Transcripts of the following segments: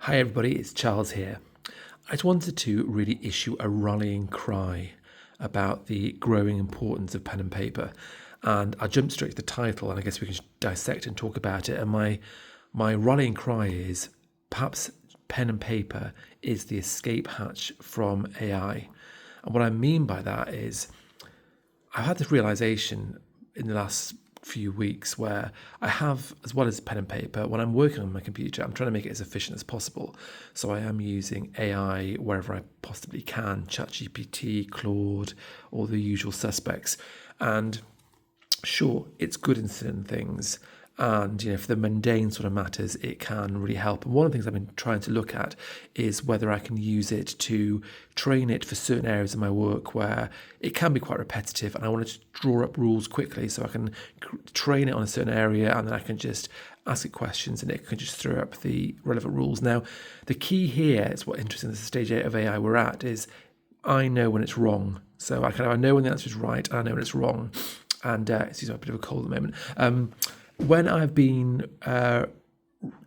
Hi everybody, it's Charles here. I just wanted to really issue a rallying cry about the growing importance of pen and paper. And I'll jump straight to the title and I guess we can dissect and talk about it. And my rallying cry is perhaps pen and paper is the escape hatch from AI. And what I mean by that is I've had this realization in the last few weeks where I have, as well as pen and paper, when I'm working on my computer, I'm trying to make it as efficient as possible. So I am using AI wherever I possibly can, ChatGPT, Claude, all the usual suspects. And sure, it's good in certain things. And for the mundane sort of matters, it can really help. And one of the things I've been trying to look at is whether I can use it to train it for certain areas of my work where it can be quite repetitive and I want to draw up rules quickly so I can train it on a certain area and then I can just ask it questions and it can just throw up the relevant rules. Now, the key here is what interesting, this is stage 8 of AI we're at, is I know when it's wrong. So I know when the answer is right and I know when it's wrong. And excuse me, a bit of a cold at the moment. When I've been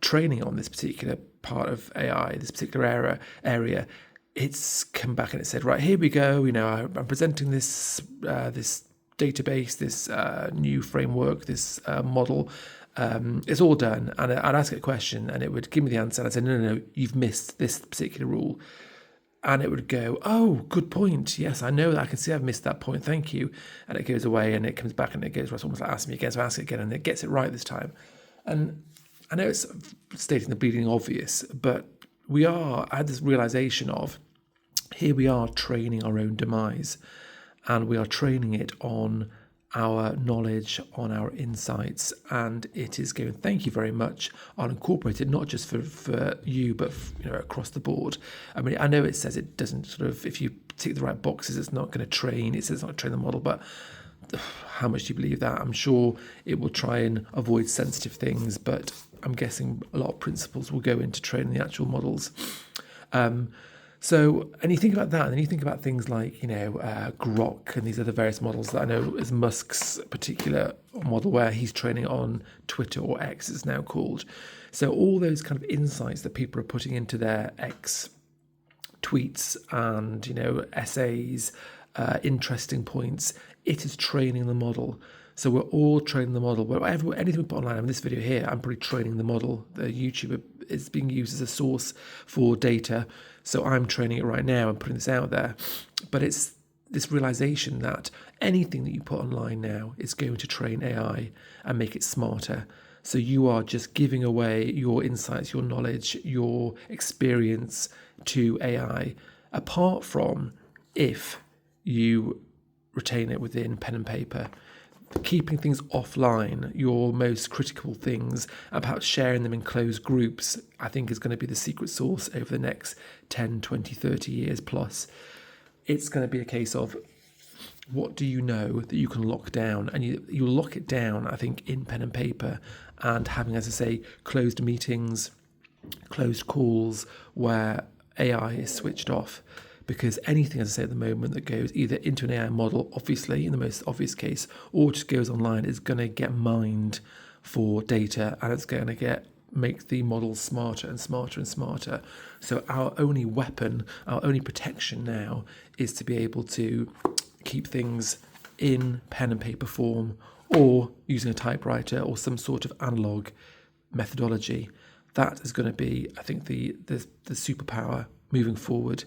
training on this particular part of AI, this particular area, it's come back and it said, right, here we go. I'm presenting this database, this new framework, this model. It's all done. And I'd ask it a question and it would give me the answer. And I'd say, no, you've missed this particular rule. And it would go, oh, good point. Yes, I know that. I can see I've missed that point. Thank you. And it goes away and it comes back and it goes, it's almost like asking me again. So I ask it again and it gets it right this time. And I know it's stating the bleeding obvious, but I had this realization of here we are training our own demise and we are training it on our knowledge, on our insights, and it is going, thank you very much. I'll incorporate it not just for you, but across the board. I mean, I know it says it doesn't sort of, if you tick the right boxes, it's not going to train. It says it's not going to train the model, but how much do you believe that? I'm sure it will try and avoid sensitive things, but I'm guessing a lot of principles will go into training the actual models. So, and you think about that, and then you think about things like, Grok and these other various models that I know is Musk's particular model where he's training on Twitter, or X it's now called. So all those kind of insights that people are putting into their X tweets and, essays, interesting points, it is training the model. So we're all training the model. Anything we put online, in this video here, I'm probably training the model. The YouTuber is being used as a source for data. So I'm training it right now and putting this out there. But it's this realization that anything that you put online now is going to train AI and make it smarter. So you are just giving away your insights, your knowledge, your experience to AI, apart from if you retain it within pen and paper. Keeping things offline, your most critical things, and perhaps sharing them in closed groups, I think is going to be the secret sauce over the next 10, 20, 30 years plus. It's going to be a case of what do you know that you can lock down? And you lock it down, I think, in pen and paper and having, as I say, closed meetings, closed calls where AI is switched off. Because anything, as I say at the moment, that goes either into an AI model, obviously, in the most obvious case, or just goes online, is going to get mined for data and it's going to make the models smarter and smarter and smarter. So our only weapon, our only protection now is to be able to keep things in pen and paper form or using a typewriter or some sort of analog methodology. That is going to be, I think, the superpower moving forward.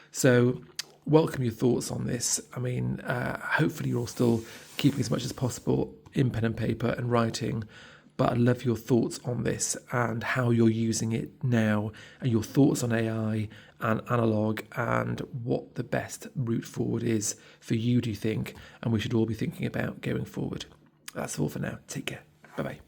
So welcome your thoughts on this. I mean, hopefully you're all still keeping as much as possible in pen and paper and writing, but I'd love your thoughts on this and how you're using it now and your thoughts on AI and Analogue and what the best route forward is for you, do you think, and we should all be thinking about going forward. That's all for now. Take care. Bye-bye.